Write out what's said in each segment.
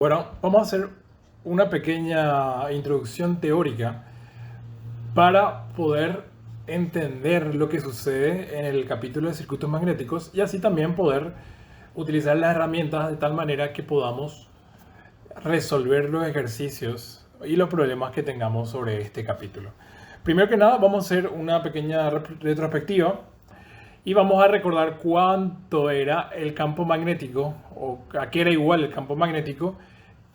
Bueno, vamos a hacer una pequeña introducción teórica para poder entender lo que sucede en el capítulo de circuitos magnéticos y así también poder utilizar las herramientas de tal manera que podamos resolver los ejercicios y los problemas que tengamos sobre este capítulo. Primero que nada, vamos a hacer una pequeña retrospectiva y vamos a recordar cuánto era el campo magnético o a qué era igual el campo magnético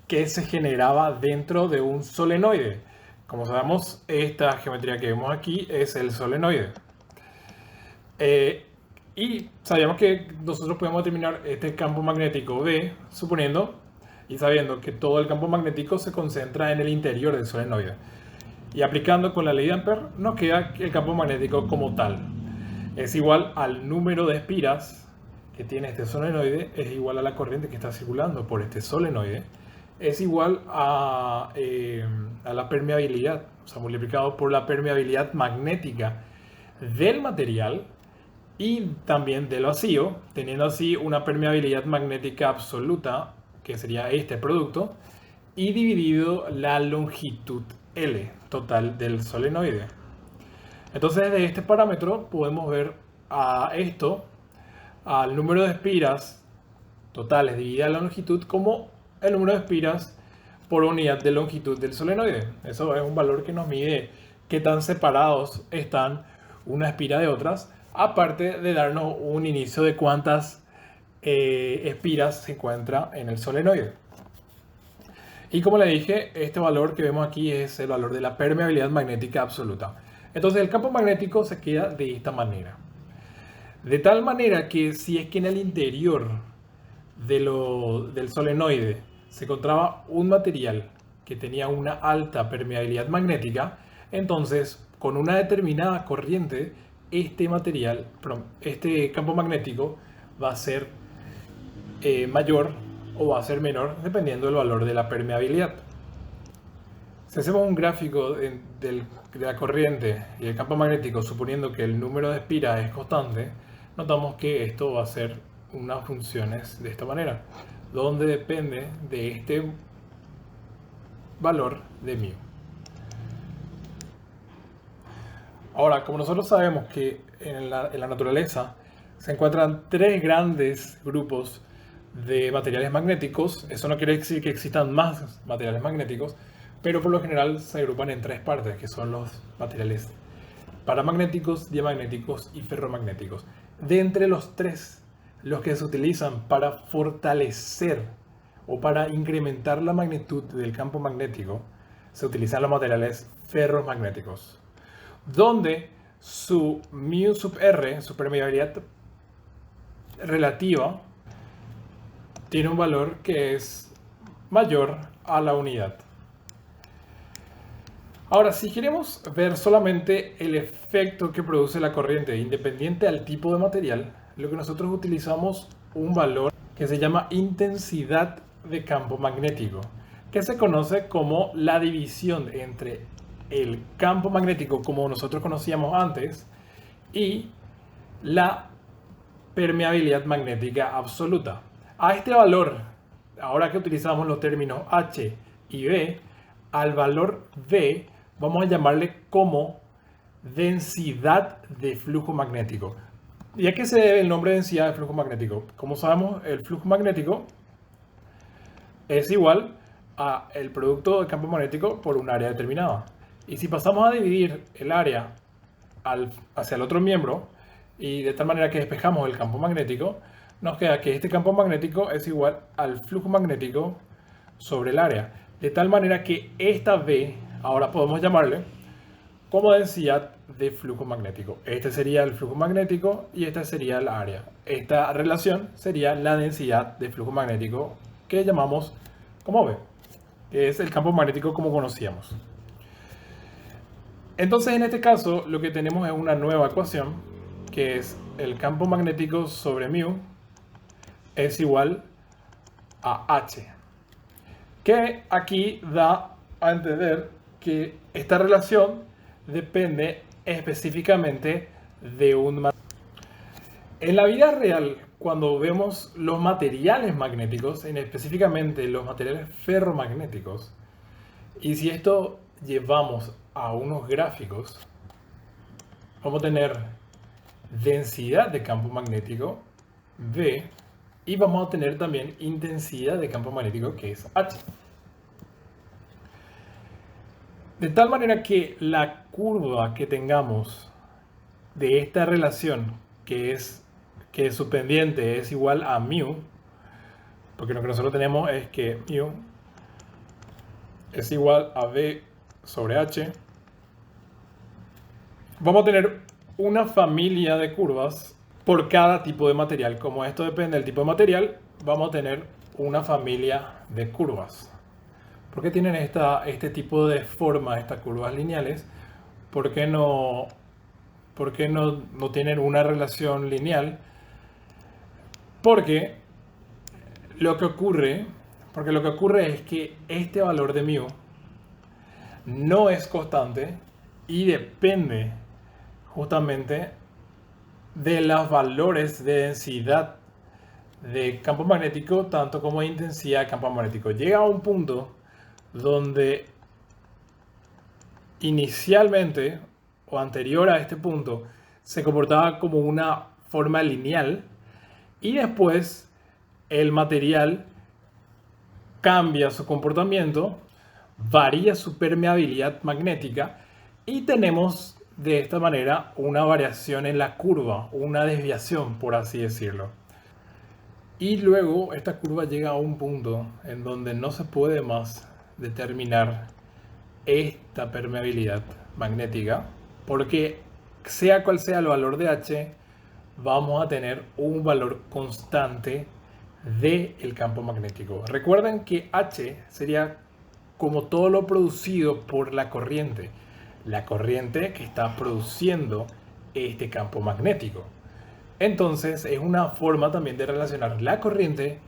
que se generaba dentro de un solenoide. Como sabemos, esta geometría que vemos aquí es el solenoide. Y sabíamos que nosotros podemos determinar este campo magnético B, suponiendo y sabiendo que todo el campo magnético se concentra en el interior del solenoide. Y aplicando con la ley de Ampère, nos queda el campo magnético como tal. Es igual al número de espiras que tiene este solenoide, es igual a la corriente que está circulando por este solenoide, es igual a la permeabilidad, o sea, multiplicado por la permeabilidad magnética del material y también del vacío, teniendo así una permeabilidad magnética absoluta, que sería este producto, y dividido la longitud L total del solenoide. Entonces, de este parámetro podemos ver a esto, al número de espiras totales dividida la longitud, como el número de espiras por unidad de longitud del solenoide. Eso es un valor que nos mide qué tan separados están una espira de otras, aparte de darnos un inicio de cuántas espiras se encuentra en el solenoide. Y como le dije, este valor que vemos aquí es el valor de la permeabilidad magnética absoluta. Entonces el campo magnético se queda de esta manera. De tal manera que si es que en el interior del solenoide se encontraba un material que tenía una alta permeabilidad magnética, entonces con una determinada corriente este material, este campo magnético va a ser mayor o va a ser menor dependiendo del valor de la permeabilidad. Si hacemos un gráfico de la corriente y el campo magnético suponiendo que el número de espiras es constante, notamos que esto va a ser unas funciones de esta manera, donde depende de este valor de μ. Ahora, como nosotros sabemos que en la naturaleza se encuentran tres grandes grupos de materiales magnéticos, eso no quiere decir que existan más materiales magnéticos, pero por lo general se agrupan en tres partes, que son los materiales paramagnéticos, diamagnéticos y ferromagnéticos. De entre los tres, los que se utilizan para fortalecer o para incrementar la magnitud del campo magnético, se utilizan los materiales ferromagnéticos, donde su μ sub r, su permeabilidad relativa, tiene un valor que es mayor a la unidad. Ahora, si queremos ver solamente el efecto que produce la corriente independiente al tipo de material, lo que nosotros utilizamos un valor que se llama intensidad de campo magnético, que se conoce como la división entre el campo magnético como nosotros conocíamos antes y la permeabilidad magnética absoluta. A este valor, ahora que utilizamos los términos H y B, al valor V vamos a llamarle como densidad de flujo magnético. ¿Y a qué se debe el nombre de densidad de flujo magnético? Como sabemos, el flujo magnético es igual a el producto del campo magnético por un área determinada. Y si pasamos a dividir el área hacia el otro miembro, y de tal manera que despejamos el campo magnético, nos queda que este campo magnético es igual al flujo magnético sobre el área. De tal manera que esta V, ahora podemos llamarle como densidad de flujo magnético. Este sería el flujo magnético y esta sería la área. Esta relación sería la densidad de flujo magnético que llamamos como V, que es el campo magnético como conocíamos. Entonces, en este caso, lo que tenemos es una nueva ecuación, que es el campo magnético sobre μ es igual a H, que aquí da a entender que esta relación depende específicamente de un material. En la vida real, cuando vemos los materiales magnéticos, específicamente los materiales ferromagnéticos, y si esto llevamos a unos gráficos, vamos a tener densidad de campo magnético, V, y vamos a tener también intensidad de campo magnético, que es H. De tal manera que la curva que tengamos de esta relación, que su pendiente es igual a mu, porque lo que nosotros tenemos es que mu es igual a V sobre H, vamos a tener una familia de curvas por cada tipo de material. Como esto depende del tipo de material, vamos a tener una familia de curvas. ¿Por qué tienen este tipo de forma, estas curvas lineales? ¿Por qué no tienen una relación lineal? Porque lo que ocurre es que este valor de mu no es constante y depende justamente de los valores de densidad de campo magnético, tanto como de intensidad de campo magnético. Llega a un punto donde inicialmente o anterior a este punto se comportaba como una forma lineal y después el material cambia su comportamiento, varía su permeabilidad magnética y tenemos de esta manera una variación en la curva, una desviación, por así decirlo. Y luego esta curva llega a un punto en donde no se puede más determinar esta permeabilidad magnética, porque sea cual sea el valor de H, vamos a tener un valor constante del campo magnético. Recuerden que H sería como todo lo producido por la corriente que está produciendo este campo magnético. Entonces es una forma también de relacionar la corriente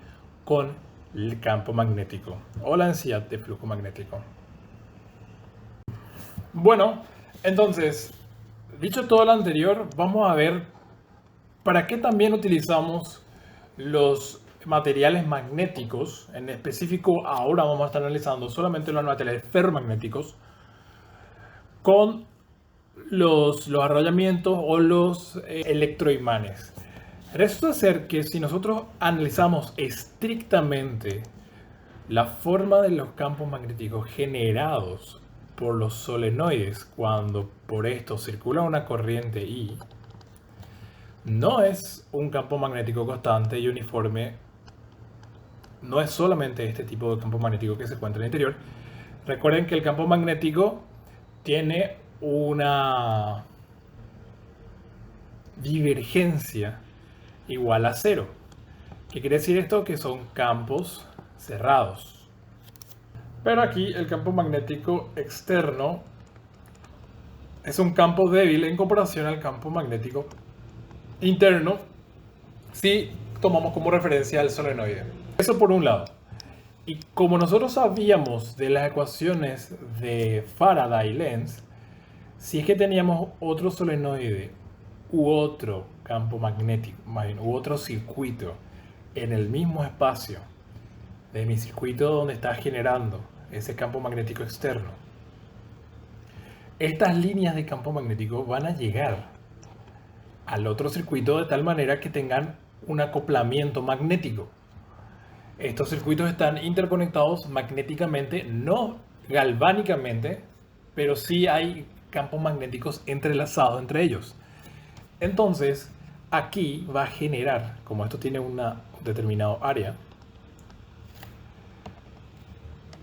con el campo magnético o la densidad de flujo magnético. Bueno, entonces, dicho todo lo anterior, vamos a ver para qué también utilizamos los materiales magnéticos. En específico, ahora vamos a estar analizando solamente los materiales ferromagnéticos con los arrollamientos o los electroimanes. Resulta ser que si nosotros analizamos estrictamente la forma de los campos magnéticos generados por los solenoides cuando por esto circula una corriente I, no es un campo magnético constante y uniforme, no es solamente este tipo de campo magnético que se encuentra en el interior. Recuerden que el campo magnético tiene una divergencia igual a cero. ¿Qué quiere decir esto? Que son campos cerrados. Pero aquí el campo magnético externo es un campo débil en comparación al campo magnético interno si tomamos como referencia el solenoide. Eso por un lado. Y como nosotros sabíamos de las ecuaciones de Faraday y Lenz, si es que teníamos otro solenoide u otro campo magnético, u otro circuito en el mismo espacio de mi circuito donde está generando ese campo magnético externo, estas líneas de campo magnético van a llegar al otro circuito de tal manera que tengan un acoplamiento magnético. Estos circuitos están interconectados magnéticamente, no galvánicamente, pero sí hay campos magnéticos entrelazados entre ellos. Entonces, aquí va a generar, como esto tiene una determinada área,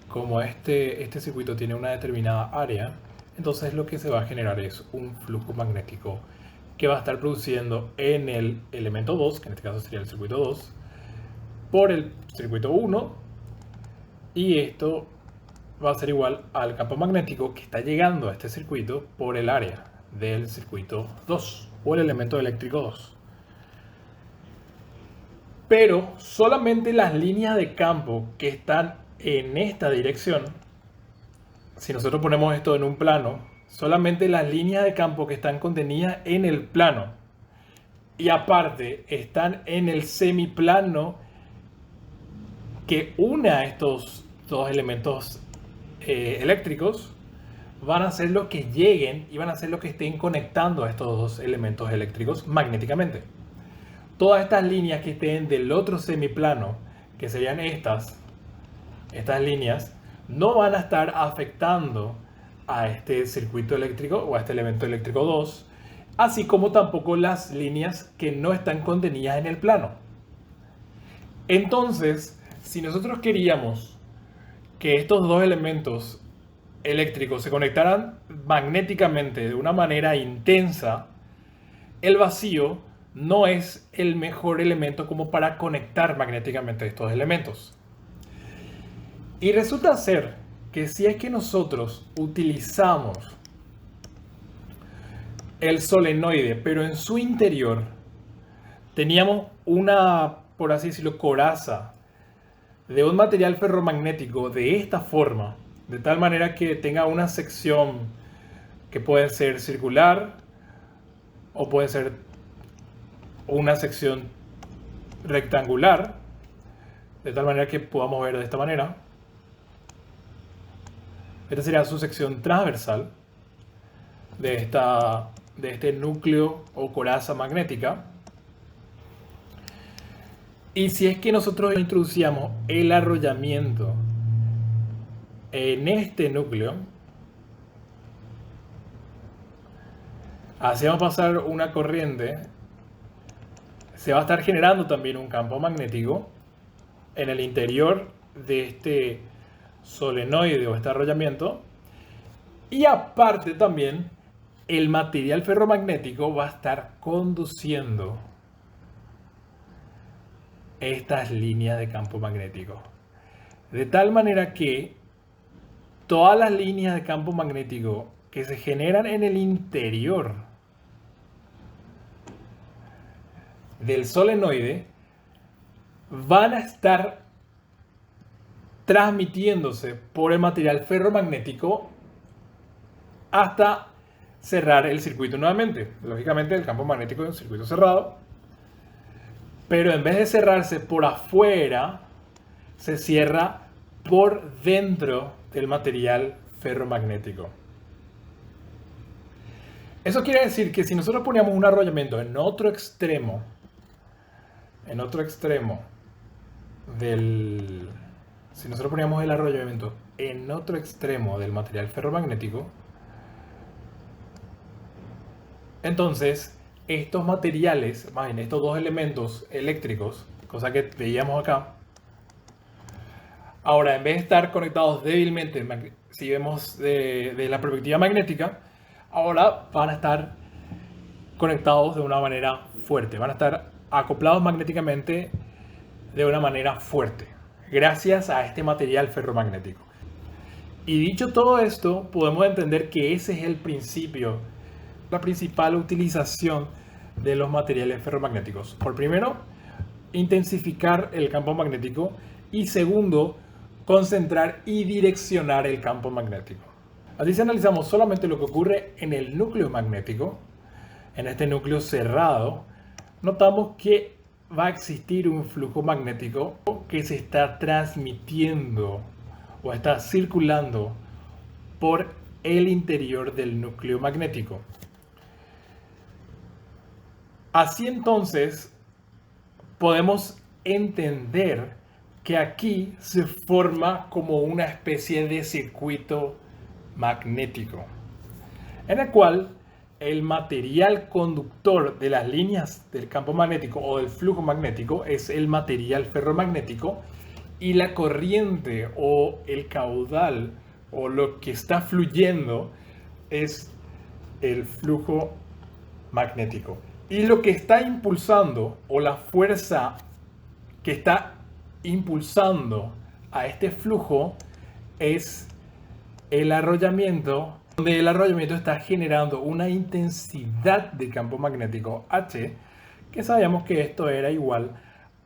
como este circuito tiene una determinada área, entonces lo que se va a generar es un flujo magnético que va a estar produciendo en el elemento 2, que en este caso sería el circuito 2, por el circuito 1, y esto va a ser igual al campo magnético que está llegando a este circuito por el área del circuito 2 o el elemento eléctrico 2. Pero solamente las líneas de campo que están en esta dirección, si nosotros ponemos esto en un plano, solamente las líneas de campo que están contenidas en el plano y aparte están en el semiplano que une a estos dos elementos eléctricos, van a ser los que lleguen y van a ser los que estén conectando a estos dos elementos eléctricos magnéticamente. Todas estas líneas que estén del otro semiplano, que serían estas líneas, no van a estar afectando a este circuito eléctrico o a este elemento eléctrico 2, así como tampoco las líneas que no están contenidas en el plano. Entonces, si nosotros queríamos que estos dos elementos eléctricos se conectaran magnéticamente de una manera intensa, el vacío no es el mejor elemento como para conectar magnéticamente estos elementos. Y resulta ser que si es que nosotros utilizamos el solenoide, pero en su interior teníamos una, por así decirlo, coraza de un material ferromagnético de esta forma, de tal manera que tenga una sección que puede ser circular o puede ser una sección rectangular, de tal manera que podamos ver de esta manera. Esta sería su sección transversal de este núcleo o coraza magnética. Y si es que nosotros introducíamos el arrollamiento en este núcleo, hacemos pasar una corriente, se va a estar generando también un campo magnético en el interior de este solenoide o este arrollamiento, y aparte también el material ferromagnético va a estar conduciendo estas líneas de campo magnético, de tal manera que todas las líneas de campo magnético que se generan en el interior del solenoide van a estar transmitiéndose por el material ferromagnético hasta cerrar el circuito nuevamente. Lógicamente el campo magnético es un circuito cerrado, pero en vez de cerrarse por afuera, se cierra por dentro del material ferromagnético. Eso quiere decir que si nosotros poníamos un arrollamiento en otro extremo del... Si nosotros poníamos el arrollamiento en otro extremo del material ferromagnético, entonces estos materiales, más bien estos dos elementos eléctricos, cosa que veíamos acá, ahora en vez de estar conectados débilmente, si vemos de la perspectiva magnética, ahora van a estar conectados de una manera fuerte, van a estar acoplados magnéticamente de una manera fuerte, gracias a este material ferromagnético. Y dicho todo esto, podemos entender que ese es el principio, la principal utilización de los materiales ferromagnéticos. Por primero, intensificar el campo magnético, y segundo, concentrar y direccionar el campo magnético. Así, si analizamos solamente lo que ocurre en el núcleo magnético, en este núcleo cerrado, notamos que va a existir un flujo magnético que se está transmitiendo o está circulando por el interior del núcleo magnético. Así entonces, podemos entender que aquí se forma como una especie de circuito magnético, en el cual el material conductor de las líneas del campo magnético o del flujo magnético es el material ferromagnético, y la corriente o el caudal o lo que está fluyendo es el flujo magnético. Y lo que está impulsando, o la fuerza que está impulsando a este flujo, es el arrollamiento, donde el arrollamiento está generando una intensidad de campo magnético H, que sabíamos que esto era igual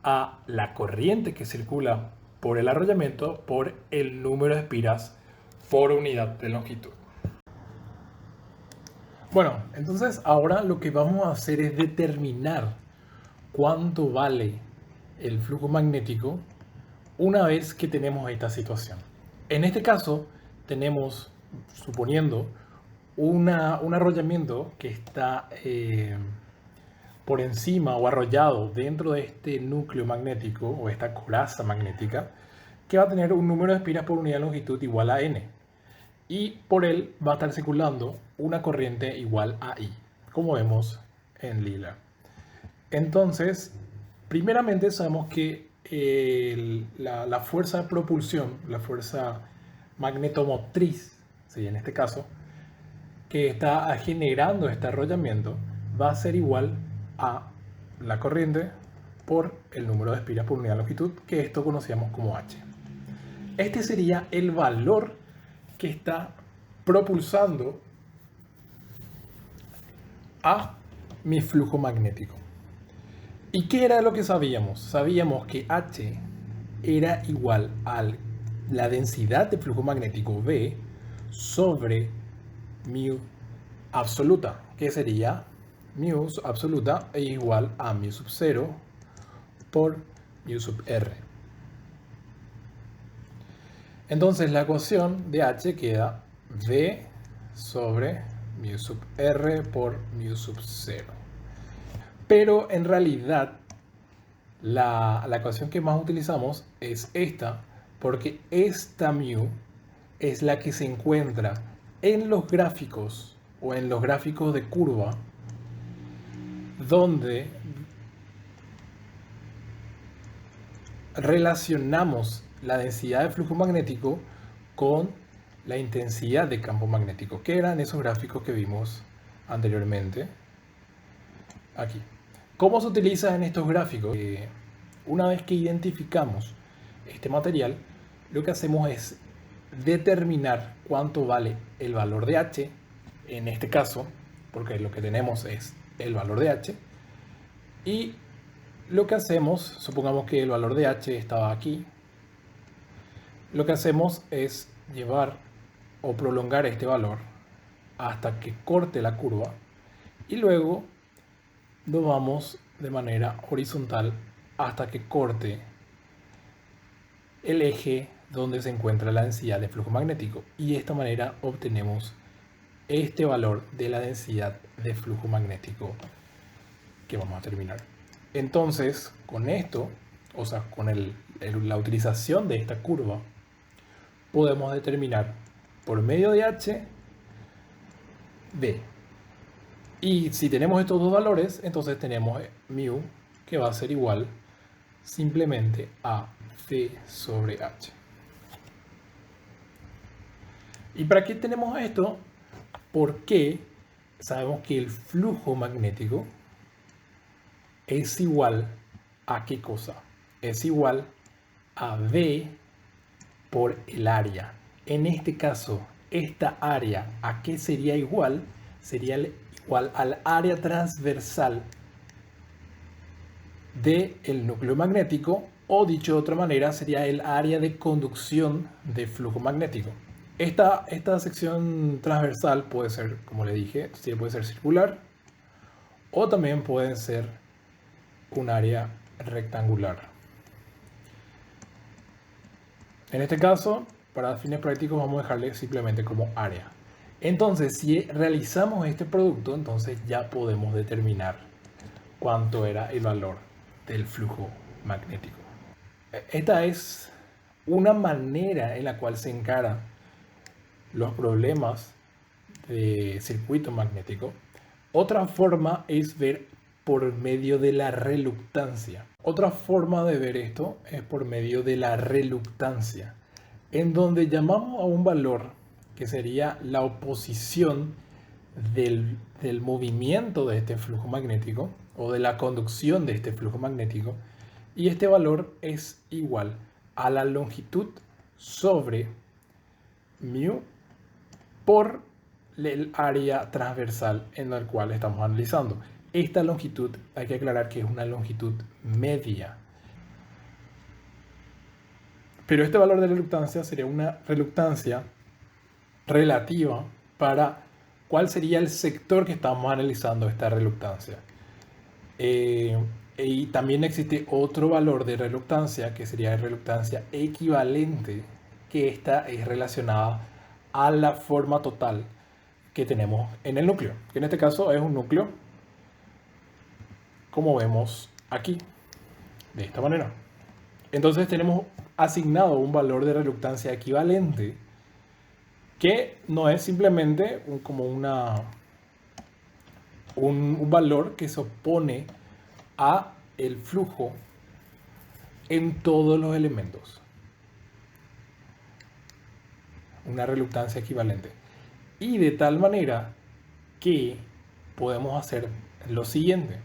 a la corriente que circula por el arrollamiento por el número de espiras por unidad de longitud. Bueno, entonces ahora lo que vamos a hacer es determinar cuánto vale el flujo magnético una vez que tenemos esta situación. En este caso, tenemos, suponiendo, un arrollamiento que está por encima o arrollado dentro de este núcleo magnético o esta coraza magnética, que va a tener un número de espiras por unidad de longitud igual a n. Y por él va a estar circulando una corriente igual a I, como vemos en lila. Entonces, primeramente sabemos que la fuerza de propulsión, la fuerza magnetomotriz, ¿sí? En este caso, que está generando este arrollamiento, va a ser igual a la corriente por el número de espiras por unidad de longitud, que esto conocíamos como H. Este sería el valor que está propulsando a mi flujo magnético. ¿Y qué era lo que sabíamos? Sabíamos que H era igual a la densidad de flujo magnético V sobre mu absoluta, que sería mu absoluta es igual a mu sub 0 por mu sub R. Entonces la ecuación de H queda V sobre mu sub R por mu sub 0. Pero en realidad la ecuación que más utilizamos es esta, porque esta mu es la que se encuentra en los gráficos o en los gráficos de curva, donde relacionamos la densidad de flujo magnético con la intensidad de campo magnético, que eran esos gráficos que vimos anteriormente aquí. ¿Cómo se utiliza en estos gráficos? Una vez que identificamos este material, lo que hacemos es determinar cuánto vale el valor de H, en este caso, porque lo que tenemos es el valor de H, y lo que hacemos, supongamos que el valor de H estaba aquí, lo que hacemos es llevar o prolongar este valor hasta que corte la curva y luego lo vamos de manera horizontal hasta que corte el eje donde se encuentra la densidad de flujo magnético, y de esta manera obtenemos este valor de la densidad de flujo magnético que vamos a terminar. Entonces, con esto, o sea, con la utilización de esta curva, podemos determinar por medio de H V. Y si tenemos estos dos valores, entonces tenemos mu, que va a ser igual simplemente a V sobre H. ¿Y para qué tenemos esto? Porque sabemos que el flujo magnético es igual a ¿qué cosa? Es igual a V por el área. En este caso, esta área, ¿a qué sería igual? Sería igual al área transversal del núcleo magnético, o dicho de otra manera, sería el área de conducción de flujo magnético. Esta sección transversal puede ser, como le dije, puede ser circular, o también puede ser un área rectangular. En este caso, para fines prácticos, vamos a dejarle simplemente como área. Entonces, si realizamos este producto, entonces ya podemos determinar cuánto era el valor del flujo magnético. Esta es una manera en la cual se encaran los problemas de circuito magnético. Otra forma es ver por medio de la reluctancia. Otra forma de ver esto es por medio de la reluctancia, en donde llamamos a un valor que sería la oposición del movimiento de este flujo magnético o de la conducción de este flujo magnético, y este valor es igual a la longitud sobre mu por el área transversal en la cual estamos analizando. Esta longitud, hay que aclarar que es una longitud media. Pero este valor de reluctancia sería una reluctancia relativa para cuál sería el sector que estamos analizando esta reluctancia. Y también existe otro valor de reluctancia, que sería reluctancia equivalente, que esta es relacionada a la forma total que tenemos en el núcleo, que en este caso es un núcleo, como vemos aquí, de esta manera. Entonces tenemos asignado un valor de reluctancia equivalente, que no es simplemente como un valor que se opone a el flujo en todos los elementos. Una reluctancia equivalente. Y de tal manera que podemos hacer lo siguiente.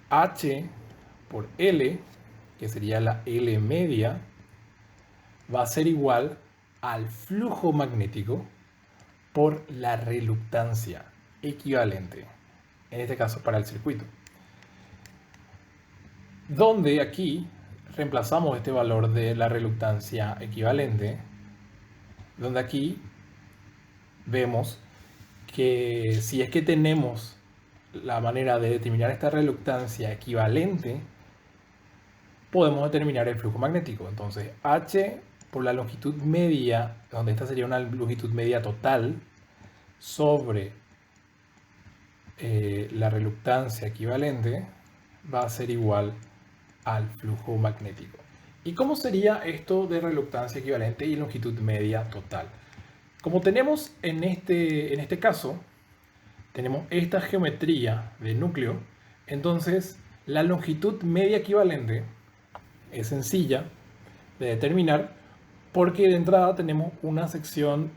H por L, que sería la L media, va a ser igual al flujo magnético por la reluctancia equivalente, en este caso para el circuito. Donde aquí reemplazamos este valor de la reluctancia equivalente, donde aquí vemos que si es que tenemos la manera de determinar esta reluctancia equivalente, podemos determinar el flujo magnético. Entonces H por la longitud media, donde esta sería una longitud media total, sobre la reluctancia equivalente, va a ser igual al flujo magnético. ¿Y cómo sería esto de reluctancia equivalente y longitud media total? Como tenemos en este caso, tenemos esta geometría de núcleo, entonces la longitud media equivalente es sencilla de determinar, porque de entrada tenemos una sección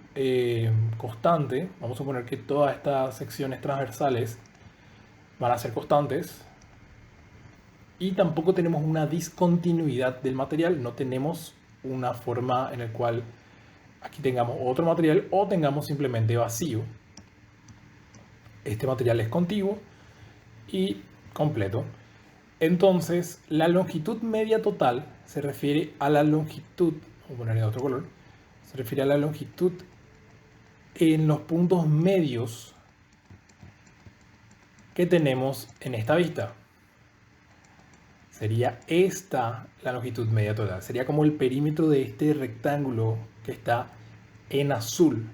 constante. Vamos a suponer que todas estas secciones transversales van a ser constantes. Y tampoco tenemos una discontinuidad del material. No tenemos una forma en la cual aquí tengamos otro material o tengamos simplemente vacío. Este material es contiguo y completo. Entonces, la longitud media total se refiere a la longitud, vamos a ponerle otro color, se refiere a la longitud en los puntos medios que tenemos en esta vista. Sería esta la longitud media total. Sería como el perímetro de este rectángulo que está en azul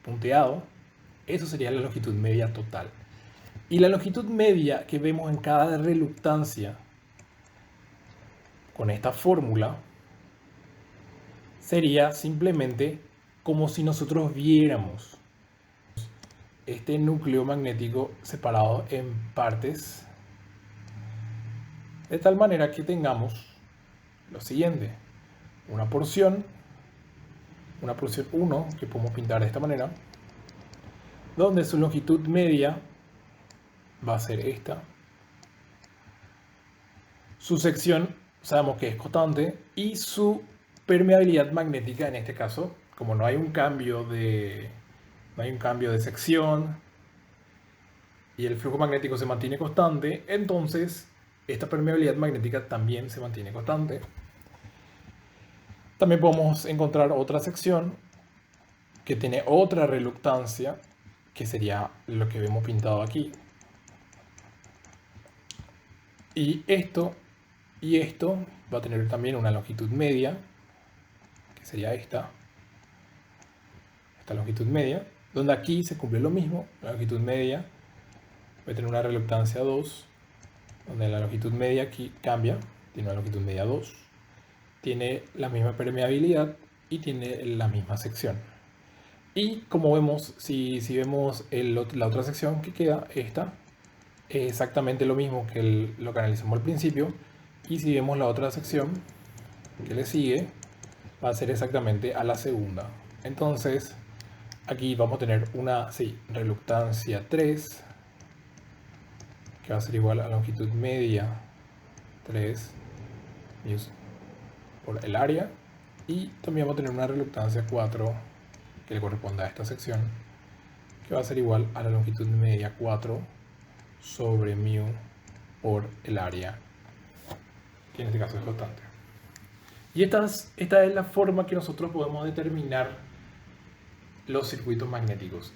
punteado. Eso sería la longitud media total. Y la longitud media que vemos en cada reluctancia con esta fórmula sería simplemente como si nosotros viéramos este núcleo magnético separado en partes, de tal manera que tengamos lo siguiente: una porción 1 que podemos pintar de esta manera, donde su longitud media va a ser esta. Su sección sabemos que es constante y su permeabilidad magnética, en este caso, como no hay un cambio de sección y el flujo magnético se mantiene constante, entonces esta permeabilidad magnética también se mantiene constante. También podemos encontrar otra sección que tiene otra reluctancia, que sería lo que vemos pintado aquí. Y esto va a tener también una longitud media, que sería esta longitud media, donde aquí se cumple lo mismo. La longitud media va a tener una reluctancia 2, donde la longitud media aquí cambia, tiene una longitud media 2, tiene la misma permeabilidad y tiene la misma sección. Y como vemos, si vemos la otra sección que queda, esta, es exactamente lo mismo que lo que analizamos al principio. Y si vemos la otra sección que le sigue, va a ser exactamente a la segunda. Entonces, aquí vamos a tener una reluctancia 3, que va a ser igual a longitud media 3 por el área. Y también vamos a tener una reluctancia 4 que le corresponde a esta sección, que va a ser igual a la longitud media 4 sobre mu por el área, que en este caso es constante. Y esta es la forma que nosotros podemos determinar los circuitos magnéticos.